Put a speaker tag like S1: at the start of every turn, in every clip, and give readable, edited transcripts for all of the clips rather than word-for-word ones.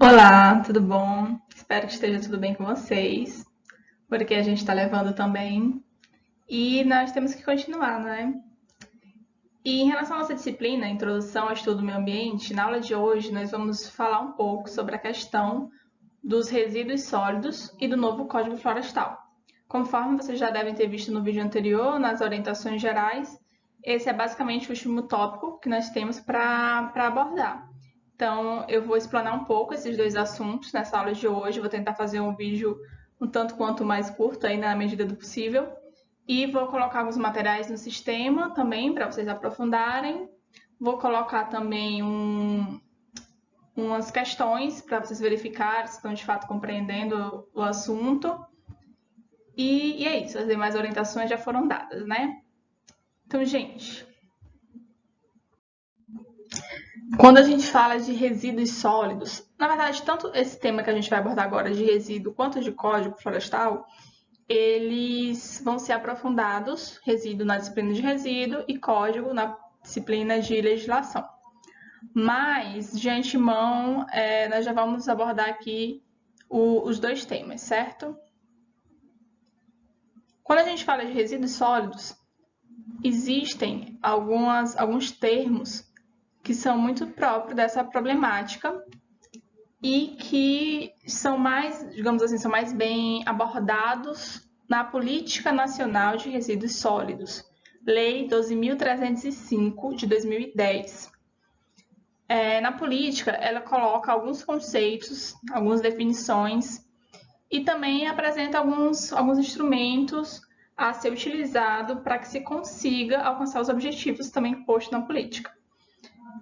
S1: Olá, tudo bom? Espero que esteja tudo bem com vocês, porque a gente está levando também. E nós temos que continuar, né? E em relação à nossa disciplina, Introdução ao Estudo do Meio Ambiente, na aula de hoje nós vamos falar um pouco sobre a questão dos resíduos sólidos e do novo Código Florestal. Conforme vocês já devem ter visto no vídeo anterior, nas orientações gerais, esse é basicamente o último tópico que nós temos para abordar. Então, eu vou explanar um pouco esses dois assuntos nessa aula de hoje. Vou tentar fazer um vídeo um tanto quanto mais curto, aí na medida do possível. E vou colocar alguns materiais no sistema também para vocês aprofundarem. Vou colocar também umas questões para vocês verificarem se estão de fato compreendendo o assunto. E é isso, as demais orientações já foram dadas, né? Então, gente, quando a gente fala de resíduos sólidos, na verdade, tanto esse tema que a gente vai abordar agora de resíduo quanto de código florestal, eles vão ser aprofundados, resíduo na disciplina de resíduo e código na disciplina de legislação. Mas, de antemão, nós já vamos abordar aqui os dois temas, certo? Quando a gente fala de resíduos sólidos, existem alguns termos que são muito próprios dessa problemática e que são mais, digamos assim, são mais bem abordados na Política Nacional de Resíduos Sólidos, Lei 12.305 de 2010. Na política, ela coloca alguns conceitos, algumas definições e também apresenta alguns instrumentos a ser utilizado para que se consiga alcançar os objetivos também postos na política.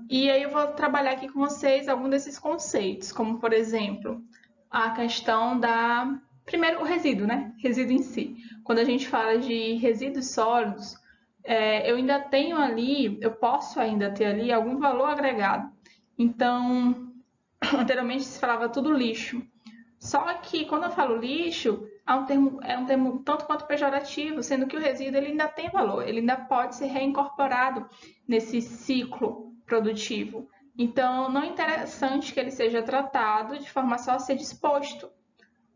S1: E aí eu vou trabalhar aqui com vocês alguns desses conceitos, como por exemplo, a questão da... Primeiro, o resíduo, né? Resíduo em si. Quando a gente fala de resíduos sólidos, eu ainda tenho ali, eu posso ainda ter ali algum valor agregado. Então, anteriormente se falava tudo lixo. Só que quando eu falo lixo, é um termo tanto quanto pejorativo, sendo que o resíduo ele ainda tem valor, ele ainda pode ser reincorporado nesse ciclo produtivo. Então, não é interessante que ele seja tratado de forma só a ser disposto.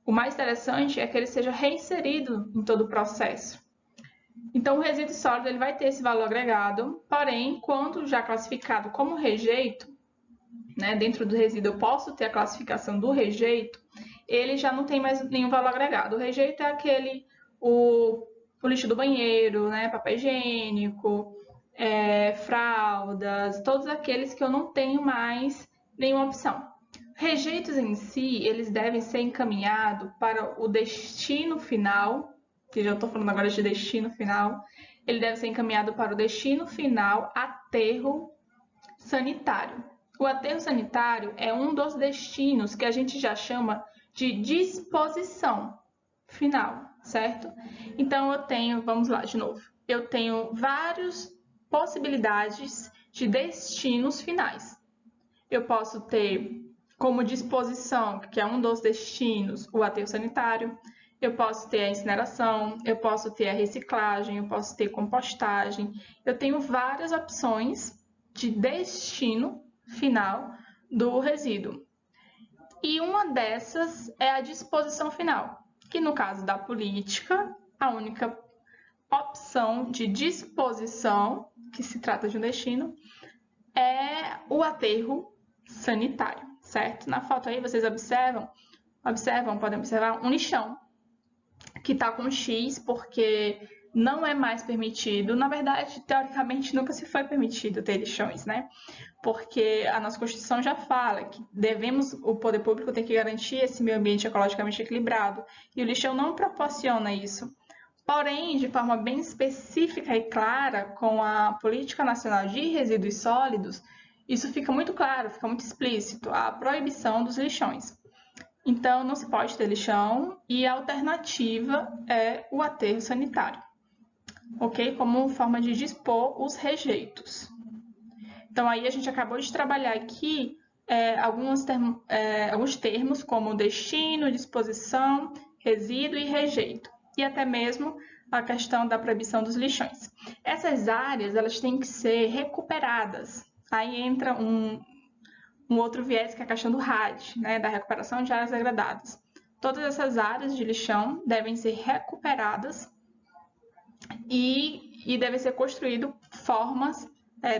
S1: O mais interessante é que ele seja reinserido em todo o processo. Então, o resíduo sólido ele vai ter esse valor agregado, porém, quando já classificado como rejeito, né, dentro do resíduo eu posso ter a classificação do rejeito, ele já não tem mais nenhum valor agregado. O rejeito é o lixo do banheiro, né, papel higiênico, fraldas, todos aqueles que eu não tenho mais nenhuma opção. Rejeitos em si, eles devem ser encaminhados para o destino final, que já estou falando agora de destino final, ele deve ser encaminhado para o destino final, aterro sanitário. O aterro sanitário é um dos destinos que a gente já chama de disposição final, certo? Então eu tenho, vamos lá de novo, eu tenho várias possibilidades de destinos finais. Eu posso ter como disposição, que é um dos destinos, o aterro sanitário. Eu posso ter a incineração, eu posso ter a reciclagem, eu posso ter compostagem. Eu tenho várias opções de destino final do resíduo. E uma dessas é a disposição final, que no caso da política, a única opção de disposição, que se trata de um destino, é o aterro sanitário, certo? Na foto aí vocês podem observar um lixão que está com X porque não é mais permitido. Na verdade, teoricamente, nunca se foi permitido ter lixões, né? Porque a nossa Constituição já fala que o poder público tem que garantir esse meio ambiente ecologicamente equilibrado. E o lixão não proporciona isso. Porém, de forma bem específica e clara, com a Política Nacional de Resíduos Sólidos, isso fica muito claro, fica muito explícito, a proibição dos lixões. Então, não se pode ter lixão e a alternativa é o aterro sanitário, ok? Como forma de dispor os rejeitos. Então, aí a gente acabou de trabalhar aqui alguns termos como destino, disposição, resíduo e rejeito. E até mesmo a questão da proibição dos lixões. Essas áreas elas têm que ser recuperadas. Aí entra um outro viés que é a questão do RAD, né, da recuperação de áreas degradadas. Todas essas áreas de lixão devem ser recuperadas e devem ser construídos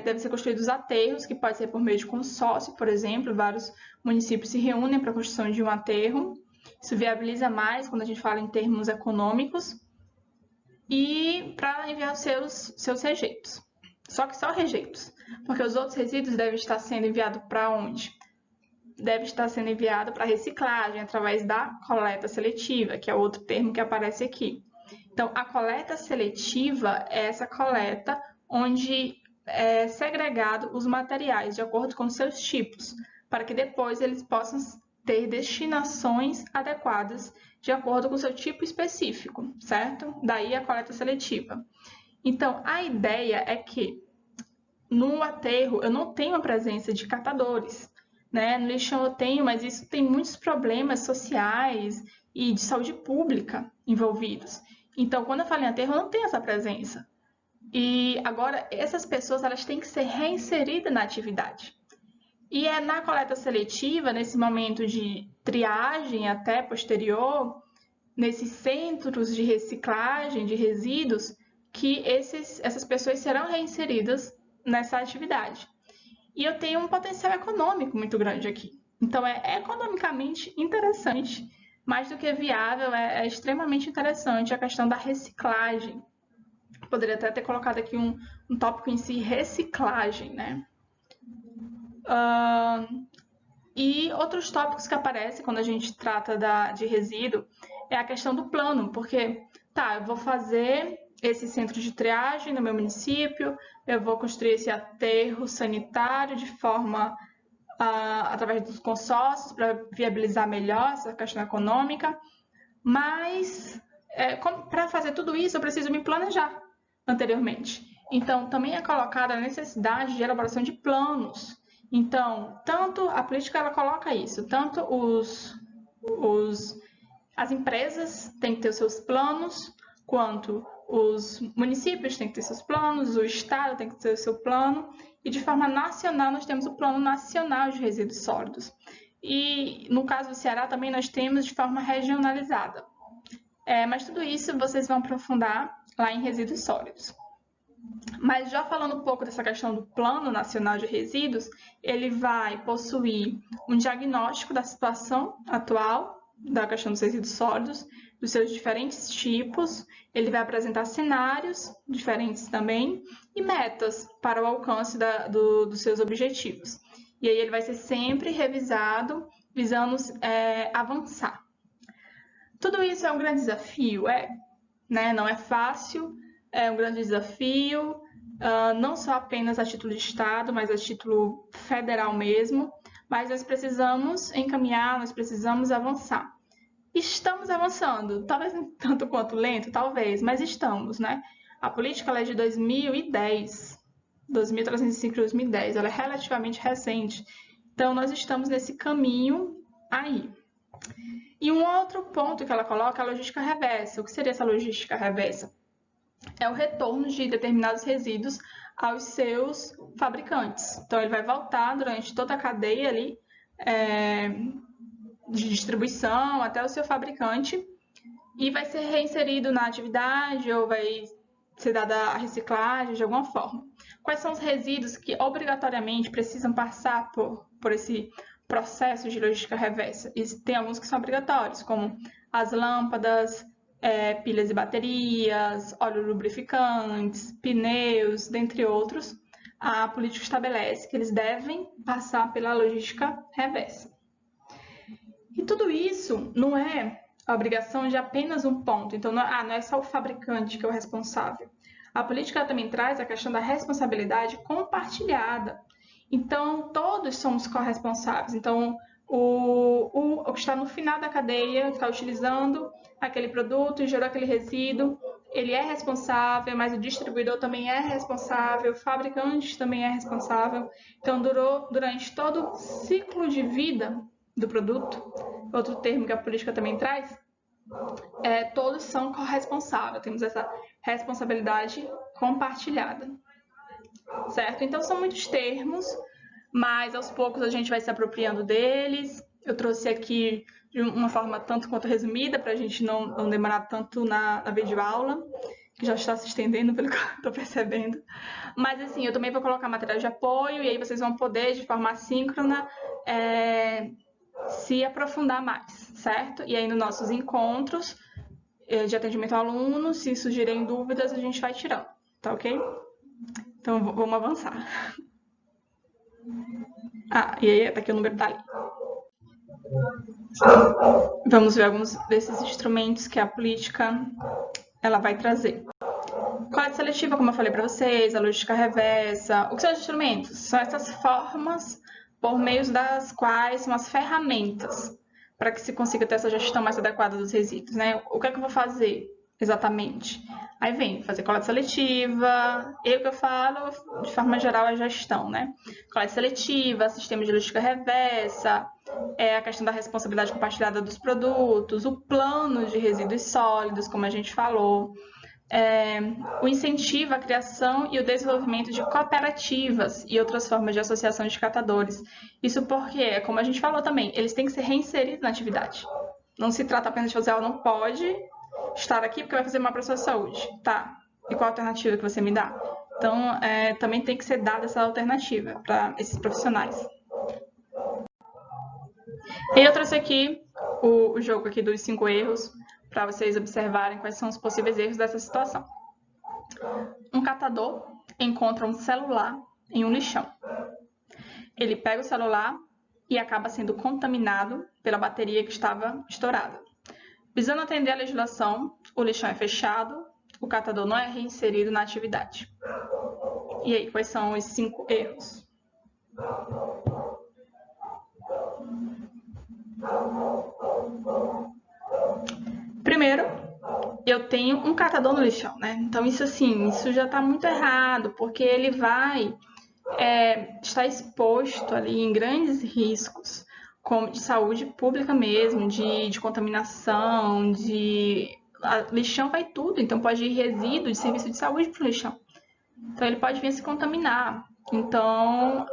S1: devem ser construídos aterros, que pode ser por meio de consórcio, por exemplo, vários municípios se reúnem para a construção de um aterro. Isso viabiliza mais quando a gente fala em termos econômicos e para enviar os seus rejeitos. Só que só rejeitos, porque os outros resíduos devem estar sendo enviados para onde? Deve estar sendo enviado para reciclagem através da coleta seletiva, que é outro termo que aparece aqui. Então, a coleta seletiva é essa coleta onde é segregado os materiais de acordo com seus tipos, para que depois eles possam ter destinações adequadas de acordo com o seu tipo específico, certo? Daí a coleta seletiva. Então, a ideia é que no aterro eu não tenho a presença de catadores, né? No lixão eu tenho, mas isso tem muitos problemas sociais e de saúde pública envolvidos. Então, quando eu falo em aterro, eu não tenho essa presença. E agora, essas pessoas elas têm que ser reinseridas na atividade. E é na coleta seletiva, nesse momento de triagem até posterior, nesses centros de reciclagem de resíduos, que essas pessoas serão reinseridas nessa atividade. E eu tenho um potencial econômico muito grande aqui. Então, é economicamente interessante, mais do que viável, é extremamente interessante a questão da reciclagem. Poderia até ter colocado aqui um tópico em si, reciclagem, né? E outros tópicos que aparecem quando a gente trata de resíduo é a questão do plano, porque, eu vou fazer esse centro de triagem no meu município, eu vou construir esse aterro sanitário de forma, através dos consórcios, para viabilizar melhor essa questão econômica, mas para fazer tudo isso eu preciso me planejar anteriormente. Então, também é colocada a necessidade de elaboração de planos. Então, tanto a política ela coloca isso, tanto as empresas têm que ter os seus planos, quanto os municípios têm que ter seus planos, o Estado tem que ter o seu plano, e de forma nacional nós temos o Plano Nacional de Resíduos Sólidos. E no caso do Ceará também nós temos de forma regionalizada. Mas tudo isso vocês vão aprofundar lá em resíduos sólidos. Mas já falando um pouco dessa questão do Plano Nacional de Resíduos, ele vai possuir um diagnóstico da situação atual da questão dos resíduos sólidos, dos seus diferentes tipos, ele vai apresentar cenários diferentes também e metas para o alcance dos seus objetivos. E aí ele vai ser sempre revisado, visando avançar. Tudo isso é um grande desafio, né? Não é fácil, é um grande desafio, não só apenas a título de Estado, mas a título federal mesmo, mas nós precisamos encaminhar, nós precisamos avançar. Estamos avançando, talvez não tanto quanto lento, talvez, mas estamos, né? A política ela é de 2010, 2305 de 2010, ela é relativamente recente, então nós estamos nesse caminho aí. E um outro ponto que ela coloca é a logística reversa. O que seria essa logística reversa? É o retorno de determinados resíduos aos seus fabricantes. Então, ele vai voltar durante toda a cadeia ali de distribuição até o seu fabricante e vai ser reinserido na atividade ou vai ser dada a reciclagem de alguma forma. Quais são os resíduos que obrigatoriamente precisam passar por esse processo de logística reversa? E tem alguns que são obrigatórios, como as lâmpadas, pilhas e baterias, óleos lubrificantes, pneus, dentre outros. A política estabelece que eles devem passar pela logística reversa. E tudo isso não é a obrigação de apenas um ponto. Então, não é só o fabricante que é o responsável. A política também traz a questão da responsabilidade compartilhada. Então, todos somos corresponsáveis. Então, o que está no final da cadeia, que está utilizando aquele produto e gerou aquele resíduo, ele é responsável, mas o distribuidor também é responsável, o fabricante também é responsável. Então, durante todo o ciclo de vida do produto, outro termo que a política também traz, todos são corresponsáveis, temos essa responsabilidade compartilhada, certo? Então, são muitos termos, mas aos poucos a gente vai se apropriando deles. Eu trouxe aqui de uma forma tanto quanto resumida, para a gente não demorar tanto na videoaula, que já está se estendendo pelo que eu estou percebendo. Mas assim, eu também vou colocar material de apoio, e aí vocês vão poder, de forma assíncrona, se aprofundar mais, certo? E aí nos nossos encontros de atendimento ao aluno, se surgirem dúvidas, a gente vai tirando, tá ok? Então, vamos avançar. E aí tá aqui o número da linha. Vamos ver alguns desses instrumentos que a política ela vai trazer. Coleta seletiva, como eu falei para vocês, a logística reversa. O que são os instrumentos? São essas formas por meio das quais são as ferramentas para que se consiga ter essa gestão mais adequada dos resíduos, né? O que é que eu vou fazer exatamente? Aí vem fazer coleta seletiva, o que eu falo, de forma geral, é gestão, né? Coleta seletiva, sistema de logística reversa, a questão da responsabilidade compartilhada dos produtos, o plano de resíduos sólidos, como a gente falou, o incentivo à criação e o desenvolvimento de cooperativas e outras formas de associação de catadores. Isso porque, como a gente falou também, eles têm que ser reinseridos na atividade. Não se trata apenas de fazer, ela não pode estar aqui porque vai fazer mal para a sua saúde. Tá, e qual a alternativa que você me dá? Então, também tem que ser dada essa alternativa para esses profissionais. E eu trouxe aqui o jogo aqui dos 5 erros, para vocês observarem quais são os possíveis erros dessa situação. Um catador encontra um celular em um lixão. Ele pega o celular e acaba sendo contaminado pela bateria que estava estourada. Visando atender a legislação, o lixão é fechado, o catador não é reinserido na atividade. E aí, quais são os 5 erros? Primeiro, eu tenho um catador no lixão, né? Então, isso já está muito errado, porque ele vai estar exposto ali em grandes riscos, como de saúde pública mesmo, de contaminação, lixão vai tudo, então pode ir resíduo de serviço de saúde para o lixão. Então, ele pode vir a se contaminar. Então,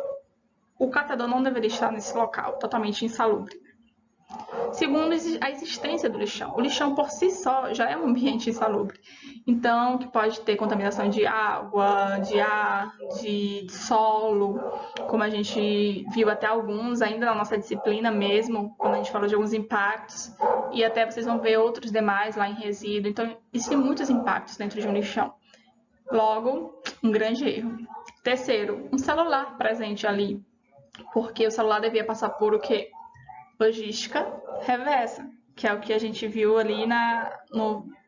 S1: o catador não deveria estar nesse local, totalmente insalubre. Segundo, a existência do lixão. O lixão por si só já é um ambiente insalubre. Então, que pode ter contaminação de água, de ar, de solo, como a gente viu até alguns ainda na nossa disciplina mesmo, quando a gente falou de alguns impactos, e até vocês vão ver outros demais lá em resíduo. Então, existem muitos impactos dentro de um lixão. Logo, um grande erro. Terceiro, um celular presente ali, porque o celular devia passar por o quê? Logística reversa, que é o que a gente viu ali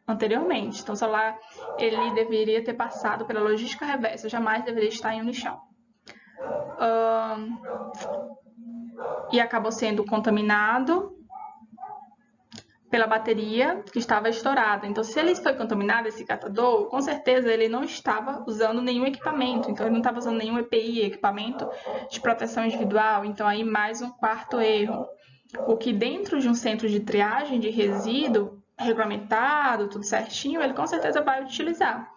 S1: anteriormente. Então, o celular ele deveria ter passado pela logística reversa, jamais deveria estar em um lixão. E acabou sendo contaminado pela bateria que estava estourada. Então, se ele foi contaminado, esse catador, com certeza ele não estava usando nenhum equipamento. Então, ele não estava usando nenhum EPI, equipamento de proteção individual. Então, aí mais um quarto erro. O que dentro de um centro de triagem de resíduo, regulamentado, tudo certinho, ele com certeza vai utilizar.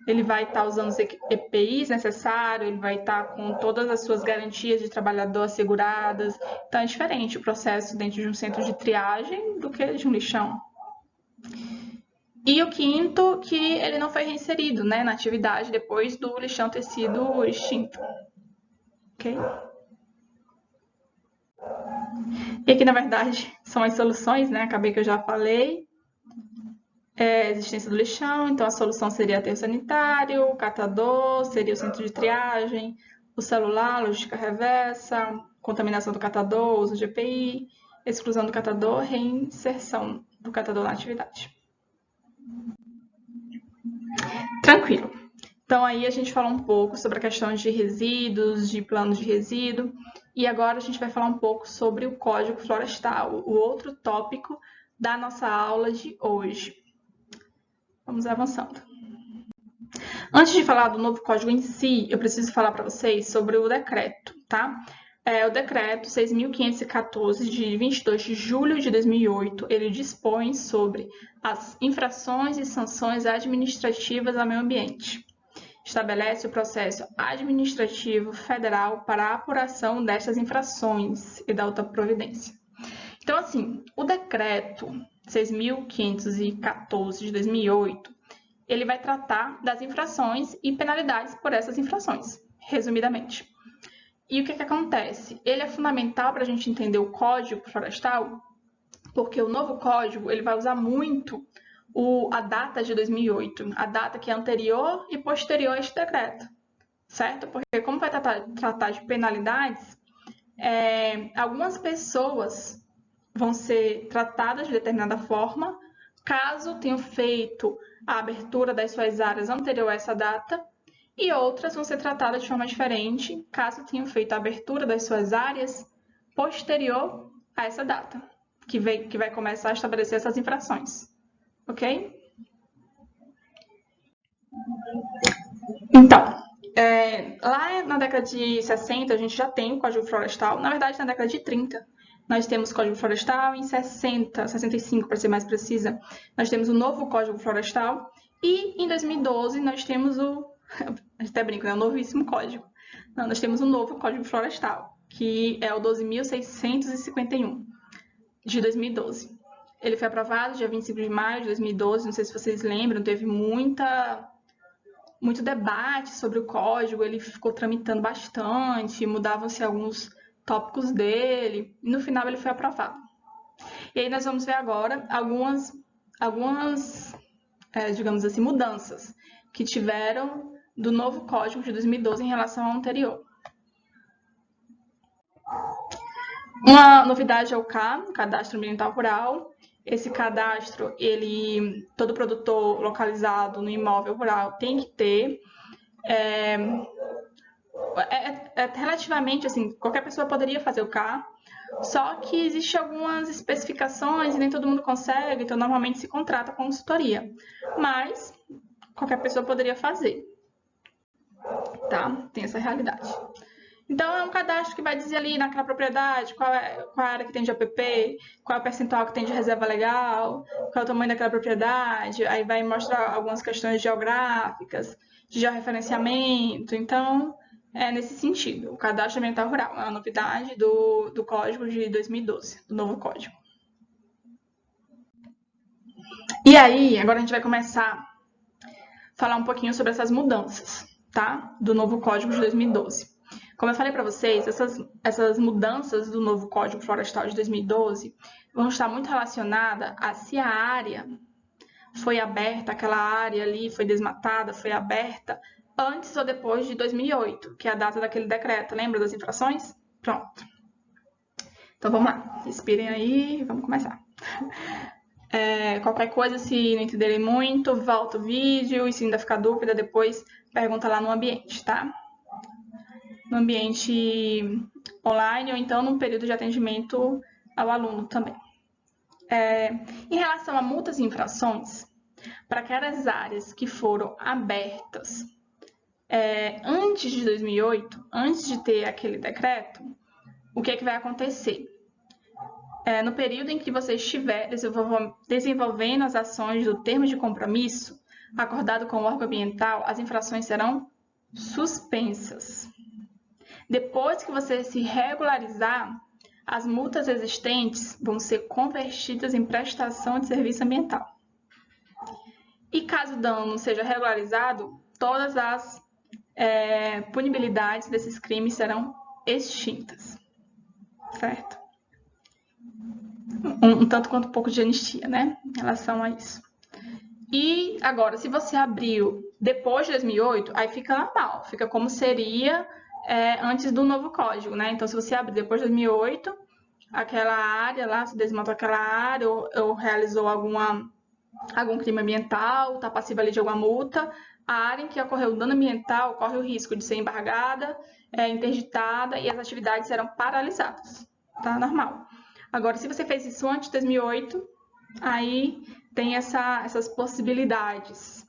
S1: Ele vai estar usando os EPIs necessários, ele vai estar com todas as suas garantias de trabalhador asseguradas. Então, é diferente o processo dentro de um centro de triagem do que de um lixão. E o quinto, que ele não foi reinserido, né, na atividade depois do lixão ter sido extinto. Ok? E aqui, na verdade, são as soluções, né? Acabei que eu já falei. A existência do lixão, então a solução seria aterro sanitário, o catador, seria o centro de triagem, o celular, logística reversa, contaminação do catador, uso de EPI, exclusão do catador, reinserção do catador na atividade. Tranquilo. Então, aí a gente falou um pouco sobre a questão de resíduos, de plano de resíduo, e agora a gente vai falar um pouco sobre o Código Florestal, o outro tópico da nossa aula de hoje. Vamos avançando. Antes de falar do novo código em si, eu preciso falar para vocês sobre o decreto, tá? O decreto 6.514, de 22 de julho de 2008, ele dispõe sobre as infrações e sanções administrativas ao meio ambiente. estabelece o processo administrativo federal para a apuração destas infrações e da outra providência. Então, assim, o decreto 6.514 de 2008, ele vai tratar das infrações e penalidades por essas infrações, resumidamente. E o que acontece? Ele é fundamental para a gente entender o Código Florestal, porque o novo código ele vai usar muito a data de 2008, a data que é anterior e posterior a este decreto, certo? Porque como vai tratar de penalidades, algumas pessoas vão ser tratadas de determinada forma, caso tenham feito a abertura das suas áreas anterior a essa data, e outras vão ser tratadas de forma diferente, caso tenham feito a abertura das suas áreas posterior a essa data, que vai começar a estabelecer essas infrações, ok? Então, lá na década de 60 a gente já tem o Código Florestal, na verdade na década de 30 nós temos o Código Florestal, em 65 para ser mais precisa, nós temos o novo Código Florestal, e em 2012 nós temos até brinco, né? O novíssimo código. Não, nós temos um novo Código Florestal, que é o 12.651, de 2012. Ele foi aprovado dia 25 de maio de 2012, não sei se vocês lembram, teve muito debate sobre o código, ele ficou tramitando bastante, mudavam-se alguns tópicos dele, e no final ele foi aprovado. E aí nós vamos ver agora algumas digamos assim, mudanças que tiveram do novo código de 2012 em relação ao anterior. Uma novidade é o Cadastro Ambiental Rural. Esse cadastro, todo produtor localizado no imóvel rural tem que ter. Relativamente, assim, qualquer pessoa poderia fazer o CA, só que existem algumas especificações e nem todo mundo consegue, então normalmente se contrata consultoria. Mas qualquer pessoa poderia fazer, tá? Tem essa realidade. Então, é um cadastro que vai dizer ali naquela propriedade qual é a área que tem de APP, qual é o percentual que tem de reserva legal, qual é o tamanho daquela propriedade, aí vai mostrar algumas questões geográficas, de georreferenciamento. Então, é nesse sentido. O Cadastro Ambiental Rural é uma novidade do Código de 2012, do novo Código. E aí, agora a gente vai começar a falar um pouquinho sobre essas mudanças, tá? Do novo Código de 2012. Como eu falei para vocês, essas mudanças do novo Código Florestal de 2012 vão estar muito relacionadas a se a área foi aberta, aquela área ali foi desmatada, foi aberta antes ou depois de 2008, que é a data daquele decreto. Lembra das infrações? Pronto. Então vamos lá, respirem aí e vamos começar. Qualquer coisa, se não entenderem muito, volta o vídeo, e se ainda ficar dúvida, depois pergunta lá no ambiente, tá? No ambiente online ou então no período de atendimento ao aluno também. Em relação a multas e infrações, para aquelas áreas que foram abertas antes de 2008, antes de ter aquele decreto, o que vai acontecer? No período em que você estiver desenvolvendo as ações do termo de compromisso acordado com o órgão ambiental, as infrações serão suspensas. Depois que você se regularizar, as multas existentes vão ser convertidas em prestação de serviço ambiental. E caso o dano não seja regularizado, todas as punibilidades desses crimes serão extintas, certo? Um tanto quanto um pouco de anistia, né, em relação a isso. E agora, se você abriu depois de 2008, aí fica normal, fica como seria antes do novo código, né? Então, se você abrir depois de 2008, aquela área lá, se desmatou aquela área ou realizou algum crime ambiental, está passiva ali de alguma multa, a área em que ocorreu o dano ambiental corre o risco de ser embargada, interditada e as atividades serão paralisadas, tá? Normal. Agora, se você fez isso antes de 2008, aí tem essas possibilidades.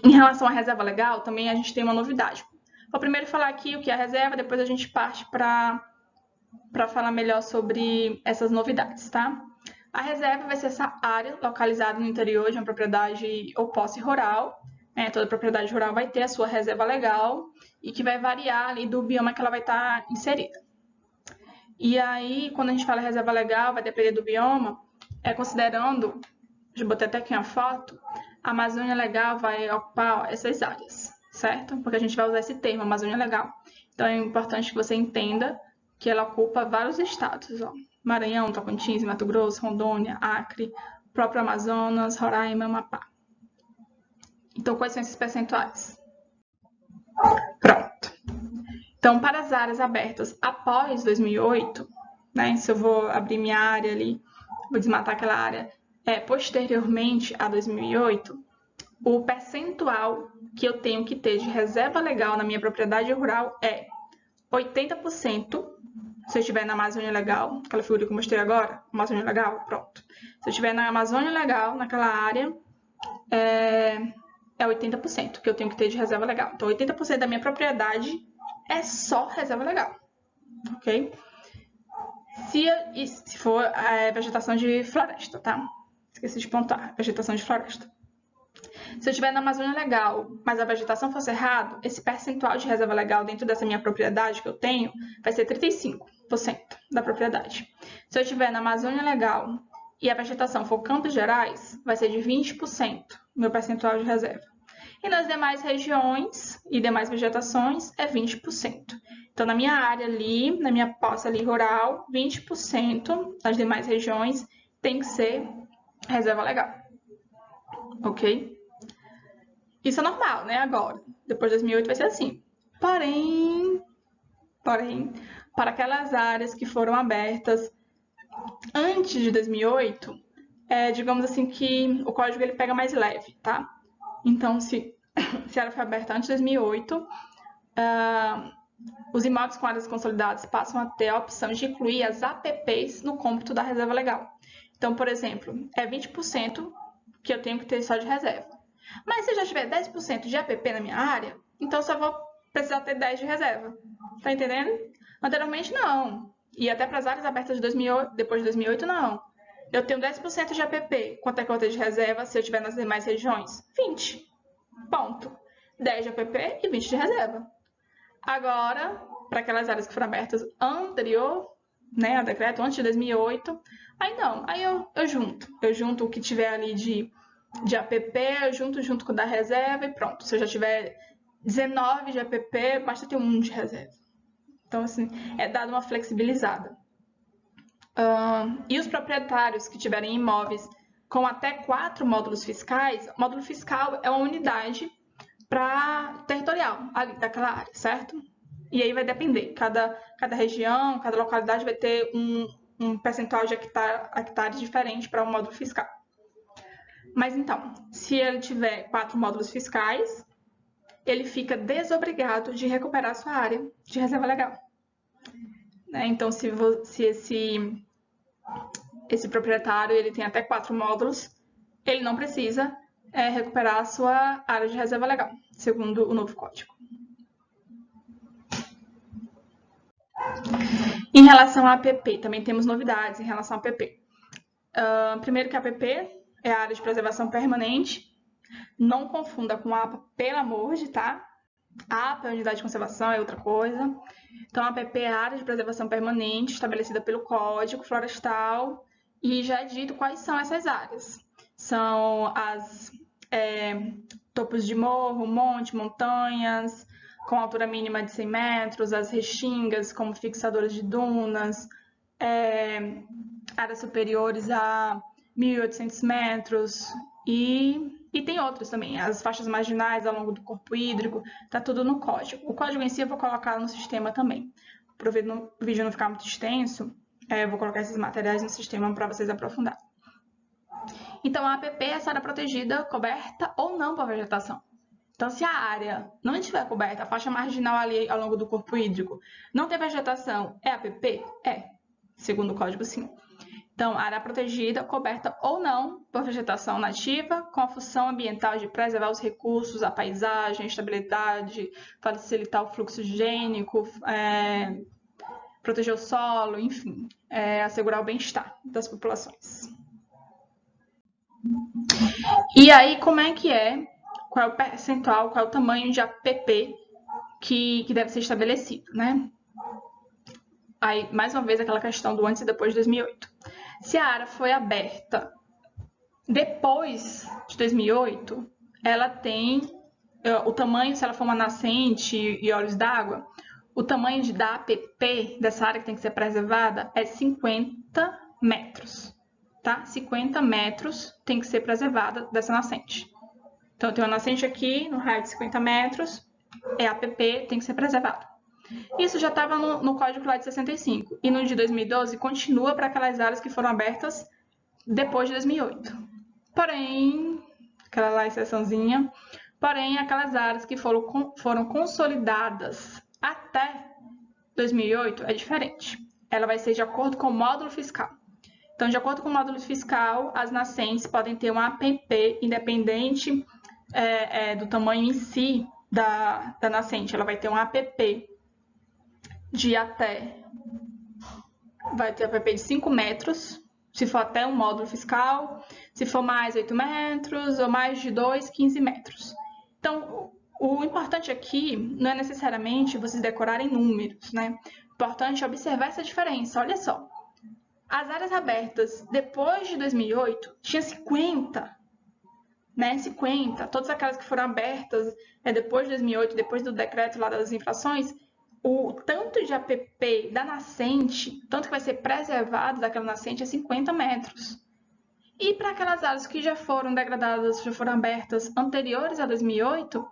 S1: Em relação à reserva legal, também a gente tem uma novidade. Vou primeiro falar aqui o que é a reserva, depois a gente parte para falar melhor sobre essas novidades, tá? A reserva vai ser essa área localizada no interior de uma propriedade ou posse rural. Toda propriedade rural vai ter a sua reserva legal e que vai variar ali do bioma que ela vai estar inserida. E aí, quando a gente fala reserva legal, vai depender do bioma, considerando, já botei até aqui uma foto, a Amazônia Legal vai ocupar essas áreas, certo? Porque a gente vai usar esse termo, Amazônia Legal. Então é importante que você entenda que ela ocupa vários estados, ó. Maranhão, Tocantins, Mato Grosso, Rondônia, Acre, próprio Amazonas, Roraima, Amapá. Então, quais são esses percentuais? Pronto. Então, para as áreas abertas após 2008, né, se eu vou abrir minha área ali, vou desmatar aquela área posteriormente a 2008, o percentual que eu tenho que ter de reserva legal na minha propriedade rural é 80%, se eu estiver na Amazônia Legal, aquela figura que eu mostrei agora, Amazônia Legal, pronto. Se eu estiver na Amazônia Legal, naquela área, é 80% que eu tenho que ter de reserva legal. Então, 80% da minha propriedade é só reserva legal, ok? Se for vegetação de floresta, tá? Esqueci de pontuar, vegetação de floresta. Se eu estiver na Amazônia Legal, mas a vegetação for cerrado, esse percentual de reserva legal dentro dessa minha propriedade que eu tenho vai ser 35% da propriedade. Se eu estiver na Amazônia Legal e a vegetação for Campos Gerais, vai ser de 20% meu percentual de reserva. E nas demais regiões e demais vegetações é 20%. Então, na minha área ali, na minha posse ali rural, 20% das demais regiões tem que ser reserva legal. Ok? Isso é normal, né? Agora, depois de 2008 vai ser assim. Porém, para aquelas áreas que foram abertas antes de 2008, digamos assim que o código ele pega mais leve, tá? Então, se ela foi aberta antes de 2008, os imóveis com áreas consolidadas passam a ter a opção de incluir as APPs no cômputo da reserva legal. Então, por exemplo, é 20% que eu tenho que ter só de reserva. Mas se eu já tiver 10% de APP na minha área, então só vou precisar ter 10 de reserva. Tá entendendo? Anteriormente, não. E até para as áreas abertas de 2008, depois de 2008, não. Eu tenho 10% de APP. Quanto é que eu vou ter de reserva se eu tiver nas demais regiões? 20. Ponto. 10 de APP e 20 de reserva. Agora, para aquelas áreas que foram abertas anterior, né, a decreto, antes de 2008, aí não. Aí eu junto o que tiver ali de APP, eu junto com o da reserva e pronto. Se eu já tiver 19 de APP, basta ter 1 de reserva. Então, assim, é dado uma flexibilizada. E os proprietários que tiverem imóveis com até 4 módulos fiscais, módulo fiscal é uma unidade territorial ali daquela área, certo? E aí vai depender, cada região, cada localidade vai ter um percentual de hectares diferente para um módulo fiscal. Mas então, se ele tiver 4 módulos fiscais, ele fica desobrigado de recuperar sua área de reserva legal. Então, se esse proprietário ele tem até 4 módulos, ele não precisa recuperar a sua área de reserva legal, segundo o novo código. Em relação à APP, também temos novidades em relação à APP. Primeiro que a APP é a área de preservação permanente. Não confunda com a APA, pelo amor de, tá? A APA é a unidade de conservação, é outra coisa. Então, a APP é a área de preservação permanente, estabelecida pelo Código Florestal, e já é dito quais são essas áreas. São as topos de morro, monte, montanhas, com altura mínima de 100 metros, as restingas como fixadoras de dunas, áreas superiores a 1.800 metros e tem outros também, as faixas marginais ao longo do corpo hídrico, tá tudo no código. O código em si eu vou colocar no sistema também. Para o vídeo não ficar muito extenso, eu vou colocar esses materiais no sistema para vocês aprofundarem. Então, a APP é essa área protegida, coberta ou não por vegetação. Então, se a área não estiver coberta, a faixa marginal ali ao longo do corpo hídrico, não tem vegetação, é APP? É, segundo o código, sim. Então, área protegida, coberta ou não por vegetação nativa, com a função ambiental de preservar os recursos, a paisagem, a estabilidade, facilitar o fluxo higiênico, proteger o solo, enfim, assegurar o bem-estar das populações. E aí, como é que é? Qual é o percentual, qual é o tamanho de APP que deve ser estabelecido, né? Aí, mais uma vez, aquela questão do antes e depois de 2008. Se a área foi aberta depois de 2008, ela tem o tamanho, se ela for uma nascente e olhos d'água, o tamanho da APP, dessa área que tem que ser preservada, é 50 metros. Tá? 50 metros tem que ser preservada dessa nascente. Então, tem uma nascente aqui, no raio de 50 metros, é APP, tem que ser preservado. Isso já estava no código lá de 65. E no de 2012 continua para aquelas áreas que foram abertas depois de 2008. Porém, aquela lá exceçãozinha, porém, aquelas áreas que foram consolidadas até 2008 é diferente. Ela vai ser de acordo com o módulo fiscal. Então, de acordo com o módulo fiscal, as nascentes podem ter uma APP independente do tamanho em si da nascente. Ela vai ter um APP de até... Vai ter APP de 5 metros, se for até um módulo fiscal, se for mais 8 metros ou mais de 2, 15 metros. Então, o importante aqui não é necessariamente vocês decorarem números, né? O importante é observar essa diferença. Olha só, as áreas abertas depois de 2008 tinha 50, né? 50, todas aquelas que foram abertas depois de 2008, depois do decreto lá das infrações, o tanto de APP da nascente, tanto que vai ser preservado daquela nascente, é 50 metros. E para aquelas áreas que já foram degradadas, já foram abertas anteriores a 2008,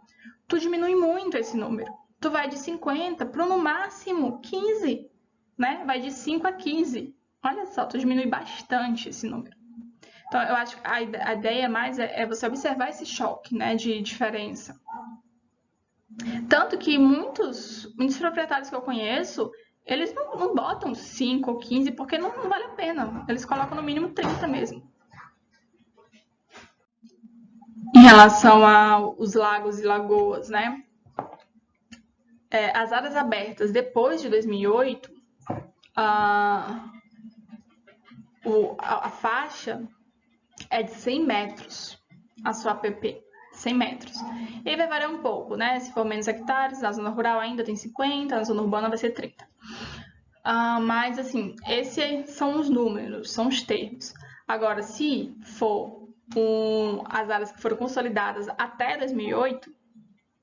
S1: tu diminui muito esse número. Tu vai de 50 para no máximo 15, né? Vai de 5 a 15. Olha só, tu diminui bastante esse número. Então, eu acho que a ideia mais é você observar esse choque, né, de diferença. Tanto que muitos proprietários que eu conheço, eles não botam 5 ou 15 porque não vale a pena. Eles colocam no mínimo 30 mesmo. Em relação aos lagos e lagoas, né? As áreas abertas depois de 2008, a faixa é de 100 metros, a sua APP. 100 metros. E aí vai variar um pouco, né? Se for menos hectares, na zona rural ainda tem 50, na zona urbana vai ser 30. Mas, assim, esses são os números, são os termos. Agora, se for as áreas que foram consolidadas até 2008,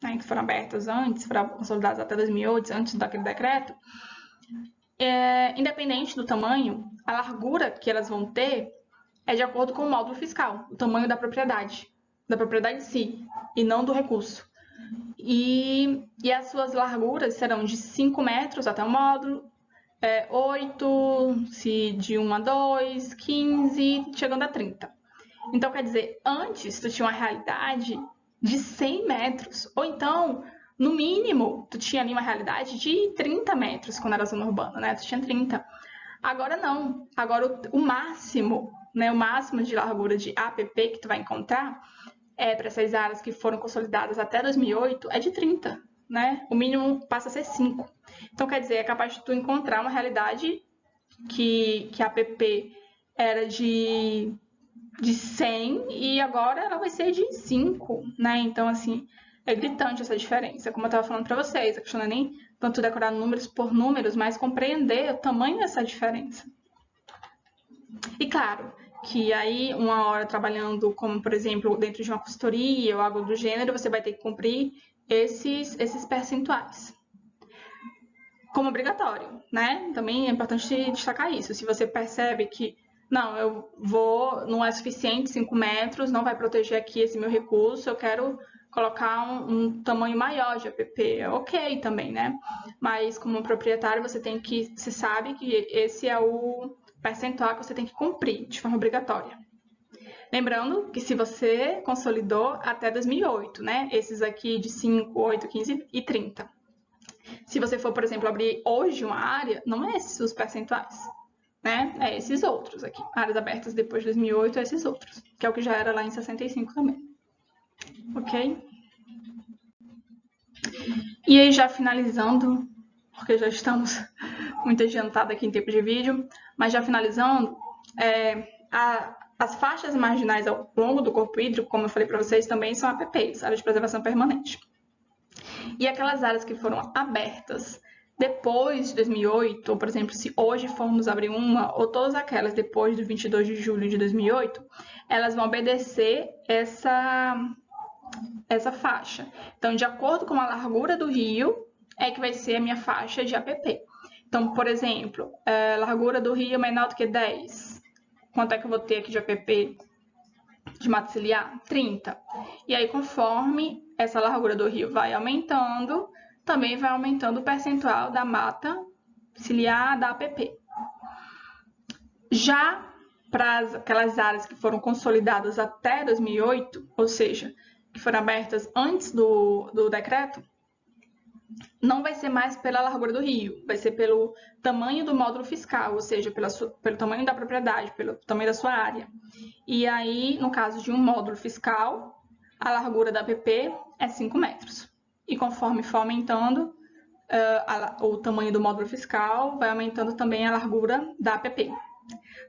S1: né, que foram abertas antes, foram consolidadas até 2008, antes daquele decreto, independente do tamanho, a largura que elas vão ter é de acordo com o módulo fiscal, o tamanho da propriedade em si, e não do recurso. E as suas larguras serão de 5 metros até o módulo, 8, se de 1 a 2, 15, chegando a 30. Então, quer dizer, antes tu tinha uma realidade de 100 metros, ou então, no mínimo, tu tinha ali uma realidade de 30 metros quando era zona urbana, né? Tu tinha 30. Agora não. Agora o máximo, né? O máximo de largura de APP que tu vai encontrar para essas áreas que foram consolidadas até 2008 é de 30, né? O mínimo passa a ser 5. Então, quer dizer, é capaz de tu encontrar uma realidade que a APP era de 100 e agora ela vai ser de 5, né? Então, assim, é gritante essa diferença. Como eu estava falando para vocês, a questão não é nem tanto decorar números por números, mas compreender o tamanho dessa diferença. E claro, que aí uma hora trabalhando como, por exemplo, dentro de uma consultoria ou algo do gênero, você vai ter que cumprir esses percentuais. Como obrigatório, né? Também é importante destacar isso. Se você percebe que não, não é suficiente 5 metros, não vai proteger aqui esse meu recurso, eu quero colocar um tamanho maior de APP, é ok também, né? Mas como proprietário, você sabe que esse é o percentual que você tem que cumprir de forma obrigatória. Lembrando que se você consolidou até 2008, né? Esses aqui de 5, 8, 15 e 30. Se você for, por exemplo, abrir hoje uma área, não é esses os percentuais, né? É esses outros aqui. Áreas abertas depois de 2008, é esses outros, que é o que já era lá em 65 também. Ok? E aí, já finalizando, porque já estamos muito adiantados aqui em tempo de vídeo, mas já finalizando, As faixas marginais ao longo do corpo hídrico, como eu falei para vocês, também são APPs, áreas de preservação permanente. E aquelas áreas que foram abertas depois de 2008, ou por exemplo, se hoje formos abrir uma, ou todas aquelas depois do 22 de julho de 2008, elas vão obedecer essa faixa. Então, de acordo com a largura do rio, é que vai ser a minha faixa de APP. Então, por exemplo, largura do rio menor do que 10. Quanto é que eu vou ter aqui de APP de mata ciliar? 30. E aí, conforme essa largura do rio vai aumentando, também vai aumentando o percentual da mata ciliar da APP. Já para aquelas áreas que foram consolidadas até 2008, ou seja, que foram abertas antes do decreto, não vai ser mais pela largura do rio, vai ser pelo tamanho do módulo fiscal, ou seja, pelo tamanho da propriedade, pelo tamanho da sua área. E aí, no caso de um módulo fiscal, a largura da APP é 5 metros. E conforme for aumentando o tamanho do módulo fiscal, vai aumentando também a largura da APP.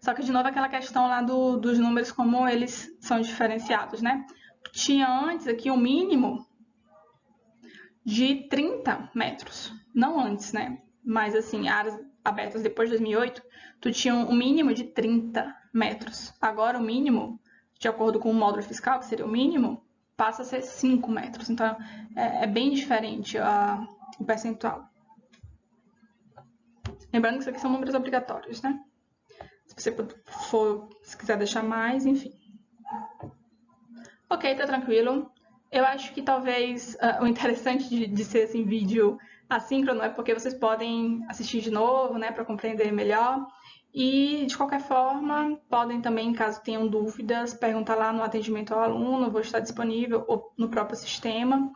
S1: Só que, de novo, aquela questão lá dos números, como eles são diferenciados, né? Tinha antes aqui um mínimo de 30 metros. Não antes, né? Mas, assim, áreas abertas depois de 2008, tu tinha um mínimo de 30 metros. Agora, o mínimo, de acordo com o módulo fiscal, que seria o mínimo, passa a ser 5 metros. Então, é bem diferente o percentual. Lembrando que isso aqui são números obrigatórios, né? Se você quiser deixar mais, enfim. Ok, tá tranquilo. Eu acho que talvez o interessante de ser assim, vídeo assíncrono é porque vocês podem assistir de novo, né, para compreender melhor. E, de qualquer forma, podem também, caso tenham dúvidas, perguntar lá no atendimento ao aluno, vou estar disponível ou no próprio sistema.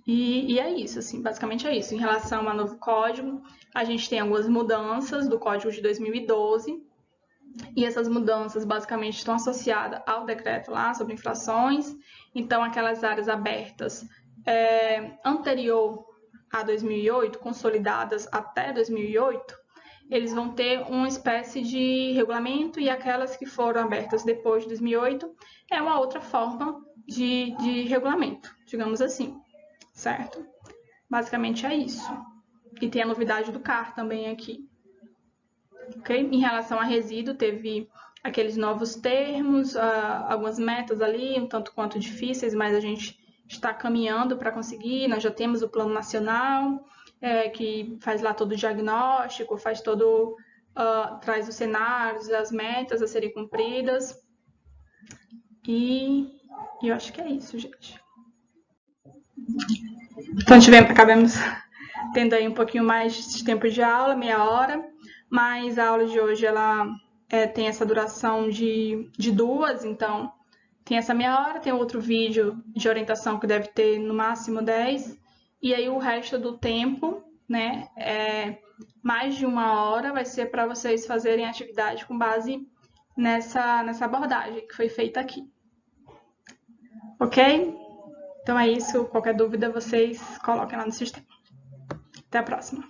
S1: E é isso, assim, basicamente é isso. Em relação ao novo código, a gente tem algumas mudanças do código de 2012, e essas mudanças basicamente estão associadas ao decreto lá sobre infrações. Então, aquelas áreas abertas anterior a 2008, consolidadas até 2008, eles vão ter uma espécie de regulamento, e aquelas que foram abertas depois de 2008 é uma outra forma de regulamento, digamos assim, certo? Basicamente é isso. E tem a novidade do CAR também aqui. Okay? Em relação a resíduo, teve aqueles novos termos, algumas metas ali, um tanto quanto difíceis, mas a gente está caminhando para conseguir. Nós já temos o Plano Nacional, que faz lá todo o diagnóstico, traz os cenários, as metas a serem cumpridas. E eu acho que é isso, gente. Então, acabamos tendo aí um pouquinho mais de tempo de aula, meia hora, mas a aula de hoje ela tem essa duração de 2, então tem essa meia hora, tem outro vídeo de orientação que deve ter no máximo 10, e aí o resto do tempo, né, mais de 1 hora, vai ser para vocês fazerem atividade com base nessa abordagem que foi feita aqui. Ok? Então é isso. Qualquer dúvida, vocês coloquem lá no sistema. Até a próxima.